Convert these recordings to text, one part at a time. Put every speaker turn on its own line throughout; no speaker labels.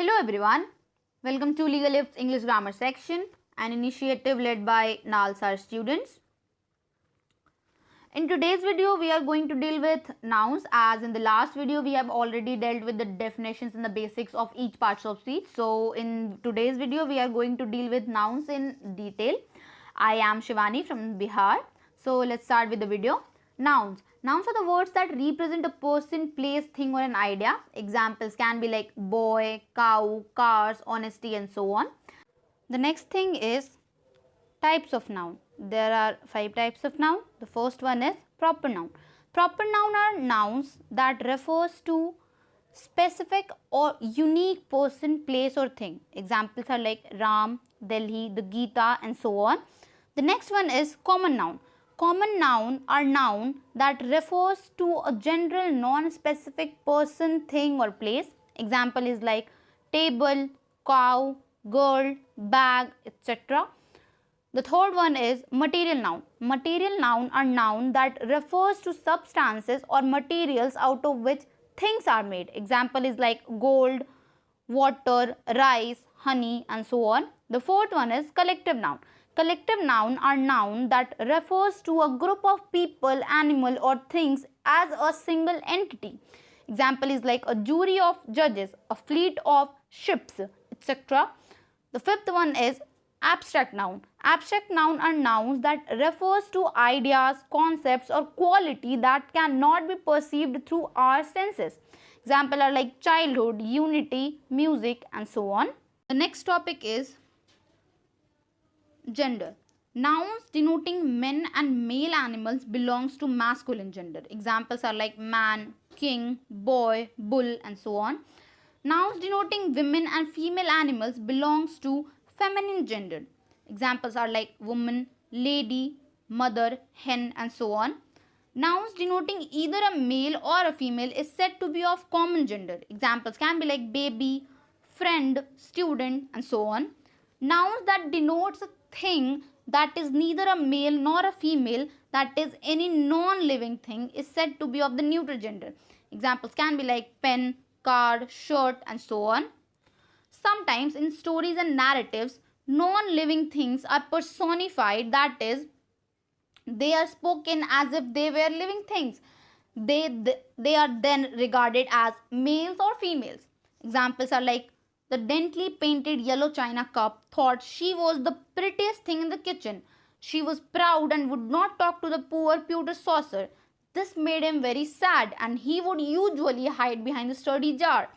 Hello everyone, welcome to LegaLift's English Grammar section, an initiative led by NALSAR students. In today's video, we are going to deal with nouns, as in the last video we have already dealt with the definitions and the basics of each part of speech. So in today's video, we are going to deal with nouns in detail. I am Shivani from Bihar. So let's start with the video. Nouns. Nouns are the words that represent a person, place, thing or an idea. Examples can be like boy, cow, cars, honesty and so on. The next thing is types of noun. There are 5 types of noun. The first one is proper noun. Proper noun are nouns that refers to specific or unique person, place or thing. Examples are like Ram, Delhi, the Gita and so on. The next one is common noun. Common noun are noun that refers to a general non-specific person, thing or place. Example is like table, cow, girl, bag, etc. The third one is material noun. Material noun are noun that refers to substances or materials out of which things are made. Example is like gold, water, rice, honey and so on. The fourth one is collective noun. Collective noun are noun that refers to a group of people, animal or things as a single entity. Example is like a jury of judges, a fleet of ships, etc. The fifth one is abstract noun. Abstract noun are nouns that refers to ideas, concepts or quality that cannot be perceived through our senses. Example are like childhood, unity, music and so on. The next topic is gender. Nouns denoting men and male animals belongs to masculine gender. Examples are like man, king, boy, bull and so on. Nouns denoting women and female animals belongs to feminine gender. Examples are like woman, lady, mother, hen and so on. Nouns denoting either a male or a female is said to be of common gender. Examples can be like baby, friend, student and so on. Nouns that denotes a thing that is neither a male nor a female, that is any non-living thing, is said to be of the neutral gender. Examples can be like pen, car, shirt and so on. Sometimes in stories and narratives, non-living things are personified, that is, they are spoken as if they were living things. They are then regarded as males or females. Examples are like the daintily painted yellow china cup thought she was the prettiest thing in the kitchen. She was proud and would not talk to the poor pewter saucer. This made him very sad and he would usually hide behind the sturdy jar.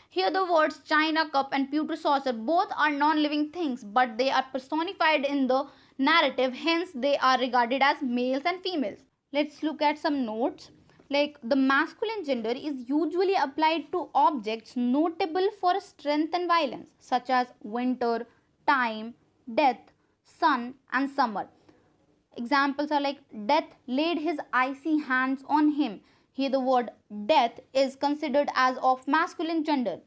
Here the words china cup and pewter saucer both are non-living things, but they are personified in the narrative, hence they are regarded as males and females. Let's look at some notes. Like the masculine gender is usually applied to objects notable for strength and violence, such as winter, time, death, sun and summer. Examples are like death laid his icy hands on him. Here the word death is considered as of masculine gender.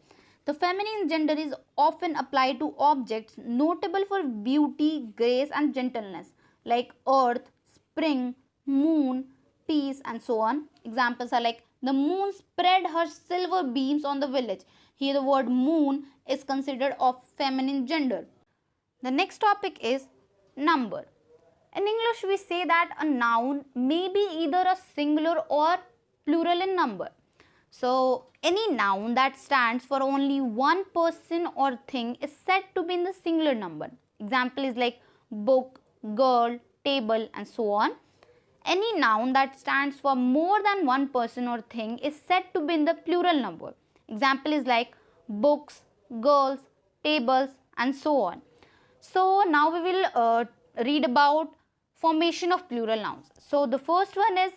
The feminine gender is often applied to objects notable for beauty, grace and gentleness, like earth, spring, moon, peace and so on. Examples are like the moon spread her silver beams on the village. Here the word moon is considered of feminine gender. The next topic is number. In English we say that a noun may be either a singular or plural in number. So any noun that stands for only one person or thing is said to be in the singular number. Example is like book, girl, table and so on. Any noun that stands for more than one person or thing is said to be in the plural number. Example is like books, girls, tables and so on. So now we will read about formation of plural nouns. So the first one is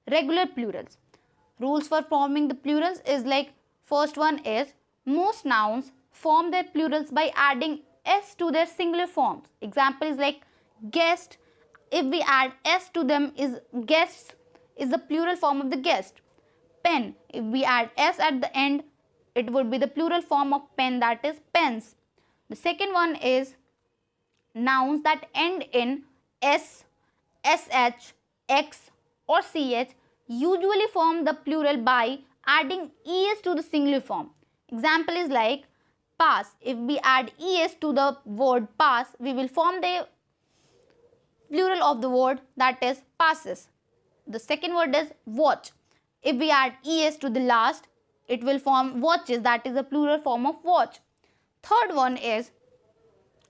regular plurals. Rules for forming the plurals is like, first one is most nouns form their plurals by adding s to their singular forms. Example is like guest. If we add s to them, is guests is the plural form of the guest. Pen, if we add s at the end, it would be the plural form of pen, that is pens. The second one is nouns that end in s, sh, x or ch usually form the plural by adding es to the singular form. Example is like pass. If we add es to the word pass, we will form the plural of the word, that is passes. The second word is watch. If we add es to the last, it will form watches, that is the plural form of watch. Third one is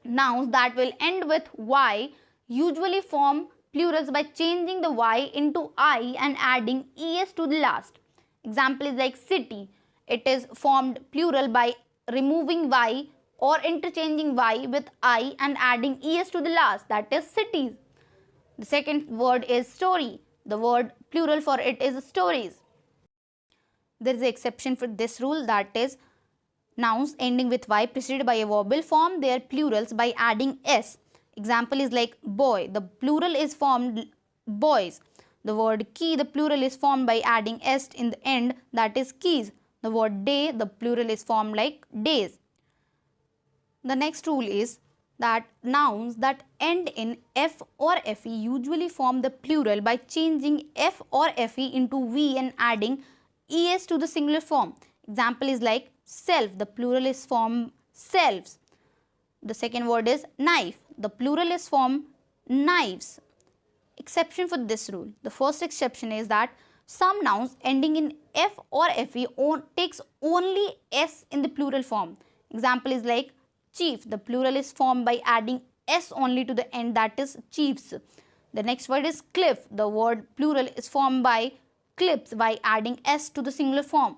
nouns that will end with y usually form plurals by changing the y into I and adding es to the last. Example is like city. It is formed plural by removing y or interchanging y with I and adding es to the last, that is cities. The second word is story. The word plural for it is stories. There is an exception for this rule, that is nouns ending with y preceded by a vowel form their plurals by adding s. Example is like boy. The plural is formed boys. The word key, the plural is formed by adding s in the end, that is keys. The word day, the plural is formed like days. The next rule is that nouns that end in f or fe usually form the plural by changing f or fe into v and adding es to the singular form. Example is like self. The plural is formed selves. The second word is knife. The plural is formed knives. Exception for this rule. The first exception is that some nouns ending in f or fe takes only s in the plural form. Example is like chief. The plural is formed by adding s only to the end, that is chiefs. The next word is cliff. The word plural is formed by clips by adding s to the singular form.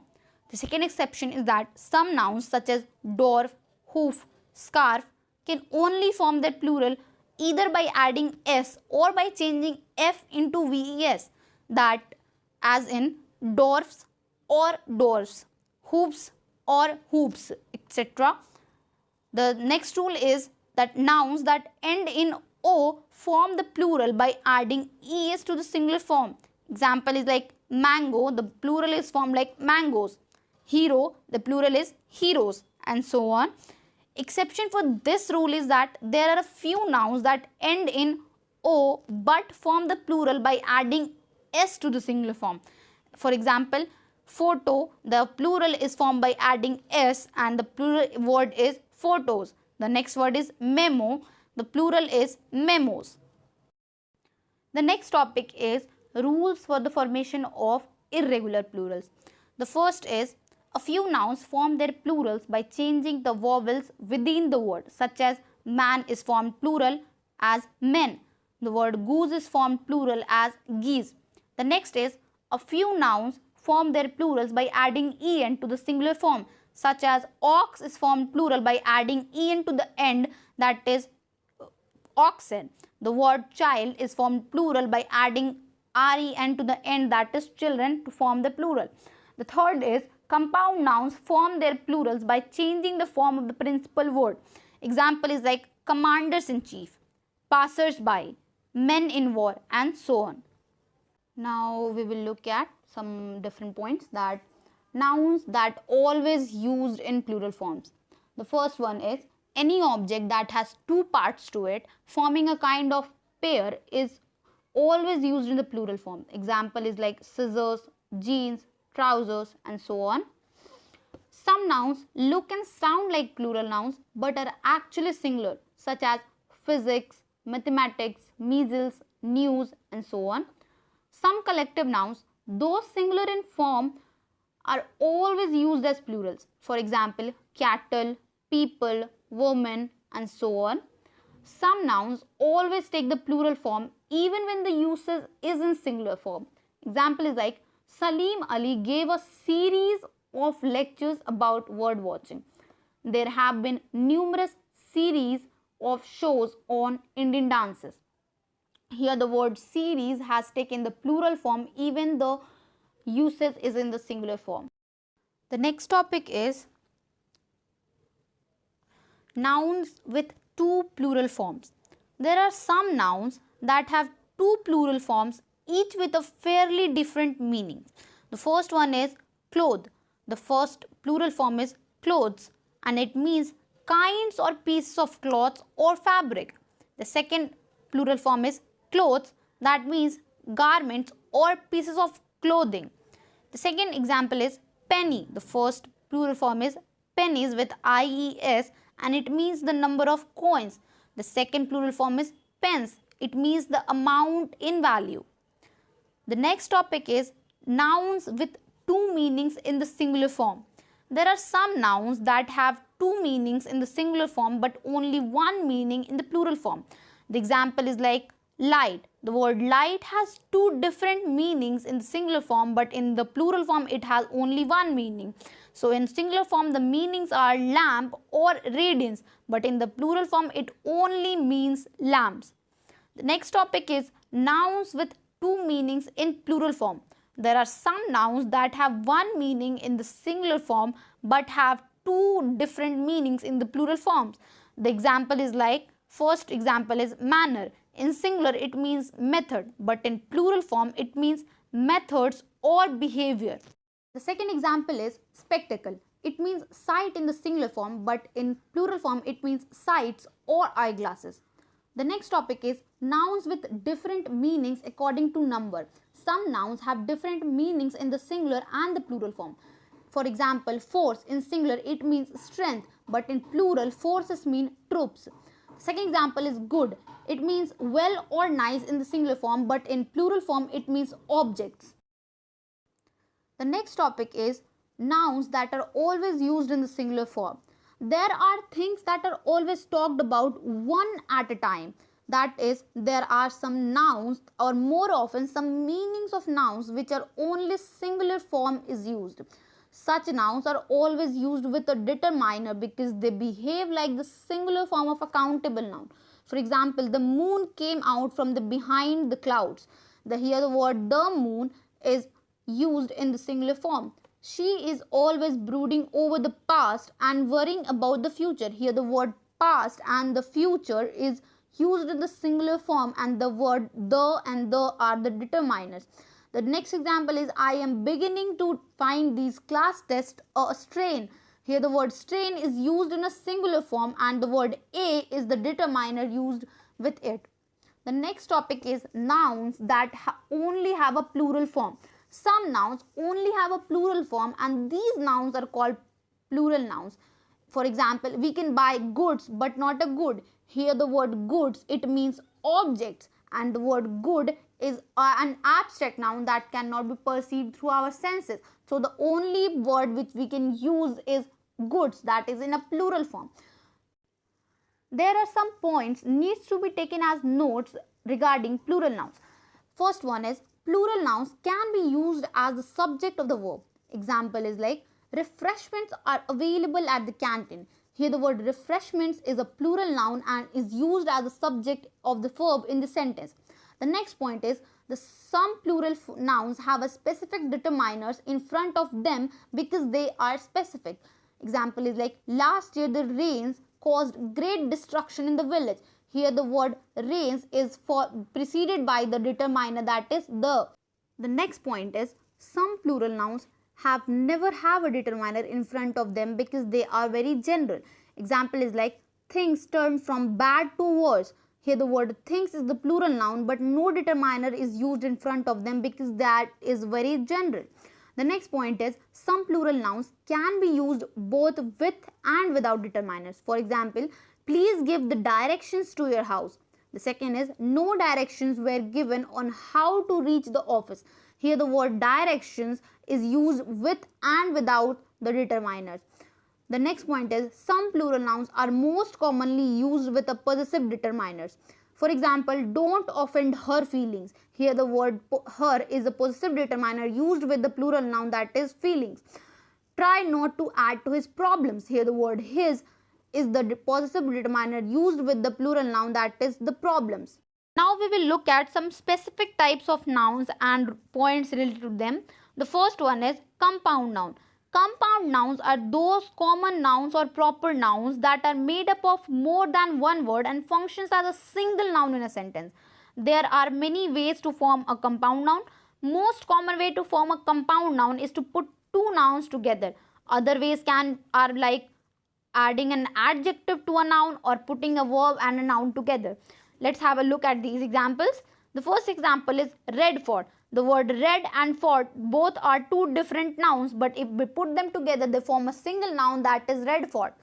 The second exception is that some nouns such as dwarf, hoof, scarf can only form their plural either by adding s or by changing f into ves, that as in dwarfs or dwarfs, hoops or hoops, etc. The next rule is that nouns that end in o form the plural by adding es to the singular form. Example is like mango. The plural is formed like mangoes. Hero. The plural is heroes, and so on. Exception for this rule is that there are a few nouns that end in o but form the plural by adding s to the singular form. For example, photo. The plural is formed by adding s and the plural word is photos. The next word is memo. The plural is memos. The next topic is rules for the formation of irregular plurals. The first is a few nouns form their plurals by changing the vowels within the word, such as man is formed plural as men. The word goose is formed plural as geese. The next is a few nouns form their plurals by adding en to the singular form, such as ox is formed plural by adding en to the end, that is oxen. The word child is formed plural by adding ren to the end, that is children, to form the plural. The third is compound nouns form their plurals by changing the form of the principal word. Example is like commanders in chief, passers by, men in war, and so on. Now we will look at some different points, that nouns that always used in plural forms. The first one is any object that has two parts to it forming a kind of pair is always used in the plural form. Example is like scissors, jeans, trousers, and so on. Some nouns look and sound like plural nouns but are actually singular, such as physics, mathematics, measles, news, and so on. Some collective nouns, though singular in form, are always used as plurals. For example, cattle, people, women, and so on. Some nouns always take the plural form even when the usage is in singular form. Example is like Salim Ali gave a series of lectures about word watching. There have been numerous series of shows on Indian dances. Here the word series has taken the plural form even though usage is in the singular form. The next topic is nouns with two plural forms. There are some nouns that have two plural forms, each with a fairly different meaning. The first one is cloth. The first plural form is clothes and it means kinds or pieces of cloth or fabric. The second plural form is clothes, that means garments or pieces of clothing. The second example is penny. The first plural form is pennies with IES, and it means the number of coins. The second plural form is pence. It means the amount in value. The next topic is nouns with two meanings in the singular form. There are some nouns that have two meanings in the singular form but only one meaning in the plural form. The example is like light. The word light has two different meanings in the singular form, but in the plural form it has only one meaning. So in singular form the meanings are lamp or radiance, but in the plural form it only means lamps. The next topic is nouns with two meanings in plural form. There are some nouns that have one meaning in the singular form but have two different meanings in the plural forms. The example is like, first example is manner. In singular it means method, but in plural form it means methods or behavior. The second example is spectacle. It means sight in the singular form, but in plural form it means sights or eyeglasses. The next topic is nouns with different meanings according to number. Some nouns have different meanings in the singular and the plural form. For example, force in singular it means strength, but in plural forces mean troops. Second example is good. It means well or nice in the singular form, but in plural form it means objects. The next topic is nouns that are always used in the singular form. There are things that are always talked about one at a time. That is, there are some nouns or more often some meanings of nouns which are only singular form is used. Such nouns are always used with a determiner because they behave like the singular form of a countable noun. For example, the moon came out from the behind the clouds. Here the word the moon is used in the singular form. She is always brooding over the past and worrying about the future. Here the word past and the future is used in the singular form, and the word the and the are the determiners. The next example is, I am beginning to find these class tests a strain. Here the word strain is used in a singular form, and the word a is the determiner used with it. The next topic is nouns that only have a plural form. Some nouns only have a plural form, and these nouns are called plural nouns. For example, we can buy goods but not a good. Here the word goods, it means objects, and the word good is an abstract noun that cannot be perceived through our senses. So the only word which we can use is goods, that is in a plural form. There are some points needs to be taken as notes regarding plural nouns. First one is, plural nouns can be used as the subject of the verb. Example is like, refreshments are available at the canteen. Here the word refreshments is a plural noun and is used as the subject of the verb in the sentence. The next point is, some plural nouns have a specific determiners in front of them because they are specific. Example is like, last year the rains caused great destruction in the village. Here the word rains is preceded by the determiner, that is the. The next point is, some plural nouns never have a determiner in front of them because they are very general. Example is like, things turned from bad to worse. Here the word things is the plural noun, but no determiner is used in front of them because that is very general. The next point is, some plural nouns can be used both with and without determiners. For example, please give the directions to your house. The second is, no directions were given on how to reach the office. Here the word directions is used with and without the determiners. The next point is, some plural nouns are most commonly used with a possessive determiners. For example, don't offend her feelings. Here the word her is a possessive determiner used with the plural noun, that is feelings. Try not to add to his problems. Here the word his is the possessive determiner used with the plural noun, that is the problems. Now we will look at some specific types of nouns and points related to them. The first one is compound noun. Compound nouns are those common nouns or proper nouns that are made up of more than one word and functions as a single noun in a sentence. There are many ways to form a compound noun. Most common way to form a compound noun is to put two nouns together. Other ways are like adding an adjective to a noun or putting a verb and a noun together. Let's have a look at these examples. The first example is Redford. The word red and fort both are two different nouns, but if we put them together, they form a single noun, that is red fort.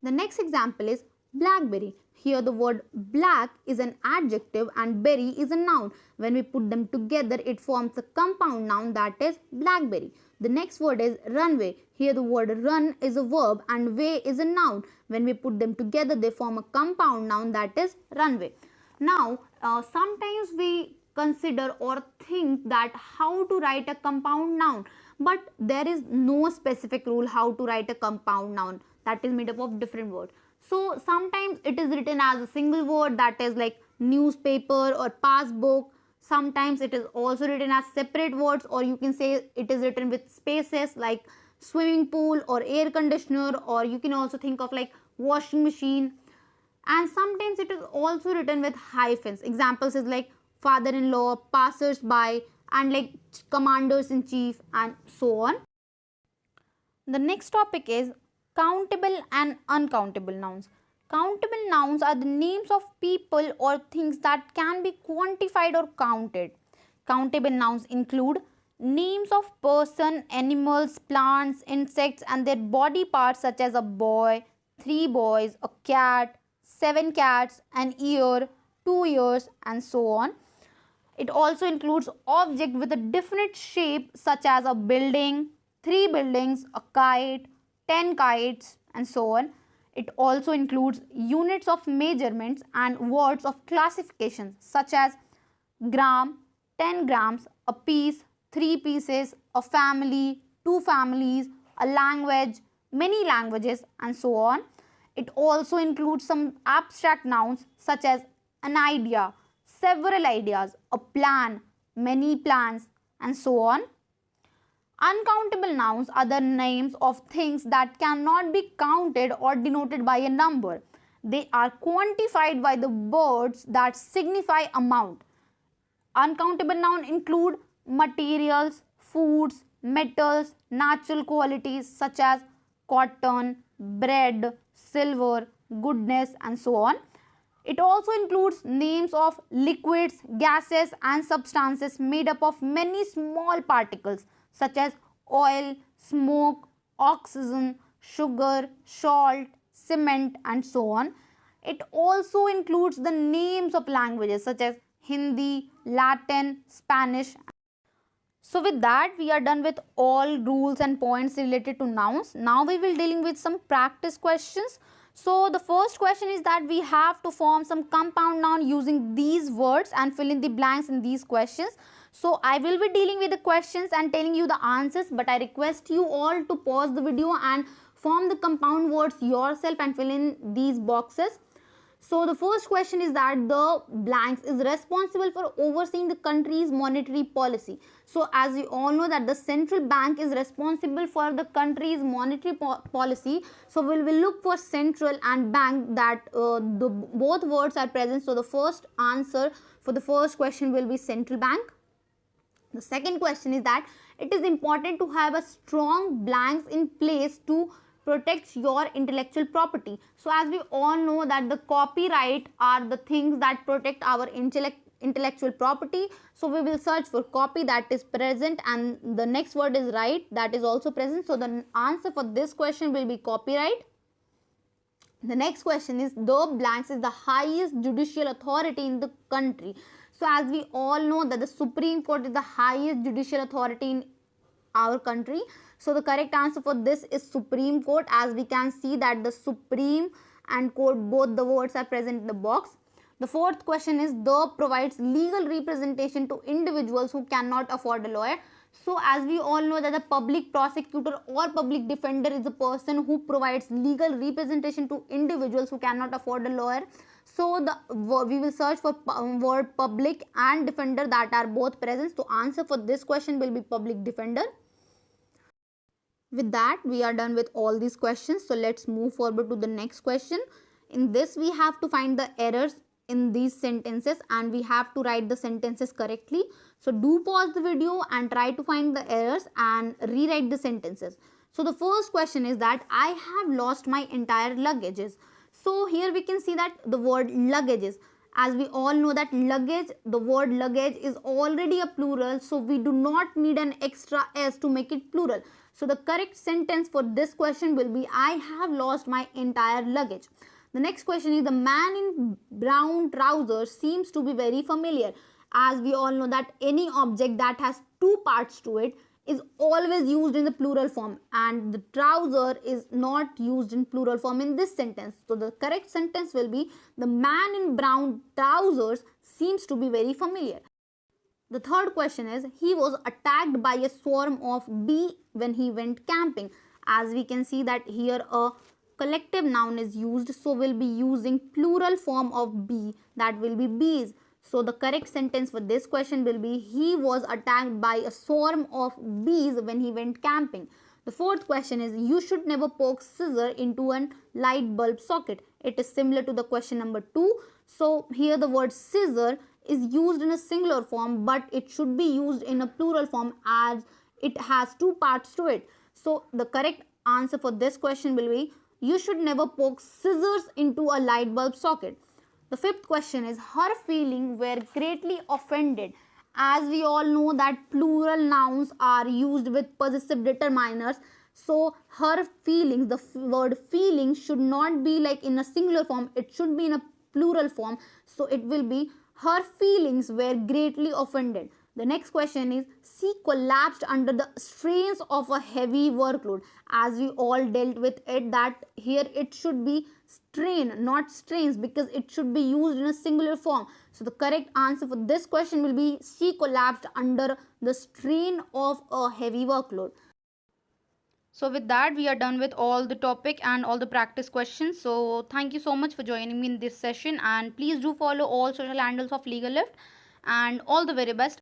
The next example is blackberry. Here the word black is an adjective and berry is a noun. When we put them together, it forms a compound noun, that is blackberry. The next word is runway. Here the word run is a verb and way is a noun. When we put them together, they form a compound noun, that is runway. Now, sometimes we consider or think that how to write a compound noun, but there is no specific rule how to write a compound noun that is made up of different words. So sometimes it is written as a single word, that is like newspaper or passbook. Sometimes it is also written as separate words, or you can say it is written with spaces like swimming pool or air conditioner, or you can also think of like washing machine. And sometimes it is also written with hyphens. Examples is like father-in-law, passers-by, and like commanders-in-chief, and so on. The next topic is countable and uncountable nouns. Countable nouns are the names of people or things that can be quantified or counted. Countable nouns include names of person, animals, plants, insects, and their body parts such as a boy, 3 boys, a cat, 7 cats, an ear, 2 ears, and so on. It also includes objects with a definite shape such as a building, 3 buildings, a kite, 10 kites, and so on. It also includes units of measurements and words of classification such as gram, 10 grams, a piece, 3 pieces, a family, 2 families, a language, many languages, and so on. It also includes some abstract nouns such as an idea, several ideas, a plan, many plans, and so on. Uncountable nouns are the names of things that cannot be counted or denoted by a number. They are quantified by the words that signify amount. Uncountable nouns include materials, foods, metals, natural qualities such as cotton, bread, silver, goodness, and so on. It also includes names of liquids, gases, and substances made up of many small particles such as oil, smoke, oxygen, sugar, salt, cement, and so on. It also includes the names of languages such as Hindi, Latin, Spanish. So with that, we are done with all rules and points related to nouns. Now we will dealing with some practice questions. So the first question is that we have to form some compound noun using these words and fill in the blanks in these questions. So I will be dealing with the questions and telling you the answers, but I request you all to pause the video and form the compound words yourself and fill in these boxes. So the first question is that the blanks is responsible for overseeing the country's monetary policy. So as you all know that the central bank is responsible for the country's monetary policy. So we will look for central and bank, that both words are present. So the first answer for the first question will be central bank. The second question is that it is important to have a strong blanks in place to protect your intellectual property. So as we all know that the copyright are the things that protect our intellectual property. So we will search for copy, that is present, and the next word is right, that is also present. So the answer for this question will be copyright. The next question is the blanks is the highest judicial authority in the country. So as we all know that the Supreme Court is the highest judicial authority in our country. So the correct answer for this is Supreme Court. As we can see that the Supreme and Court, both the words are present in the box. The fourth question is the provides legal representation to individuals who cannot afford a lawyer. So as we all know that the public prosecutor or public defender is a person who provides legal representation to individuals who cannot afford a lawyer. So we will search for word public and defender, that are both present. So answer for this question will be public defender. With that, we are done with all these questions. So let's move forward to the next question. In this, we have to find the errors in these sentences and we have to write the sentences correctly. So do pause the video and try to find the errors and rewrite the sentences. So the first question is that I have lost my entire luggages. So here we can see that the word luggages. As we all know that luggage, the word luggage is already a plural, so we do not need an extra s to make it plural. So the correct sentence for this question will be, I have lost my entire luggage. The next question is, the man in brown trousers seems to be very familiar. As we all know that any object that has two parts to it is always used in the plural form, and the trouser is not used in plural form in this sentence. So the correct sentence will be, the man in brown trousers seems to be very familiar. The third question is, he was attacked by a swarm of bees when he went camping. As we can see that here a collective noun is used, so we'll be using plural form of bee, that will be bees. So the correct sentence for this question will be, he was attacked by a swarm of bees when he went camping. The fourth question is, you should never poke scissor into a light bulb socket. It is similar to the question number 2. So here the word scissor is used in a singular form, but it should be used in a plural form as it has two parts to it. So the correct answer for this question will be, you should never poke scissors into a light bulb socket. The fifth question is, her feelings were greatly offended. As we all know that plural nouns are used with possessive determiners. So her feelings, the word feelings should not be like in a singular form. It should be in a plural form. So it will be, her feelings were greatly offended. The next question is, she collapsed under the strains of a heavy workload. As we all dealt with it, that here it should be strain, not strains, because it should be used in a singular form. So the correct answer for this question will be, she collapsed under the strain of a heavy workload. So with that, we are done with all the topic and all the practice questions. So thank you so much for joining me in this session, and please do follow all social handles of LegaLift, and all the very best.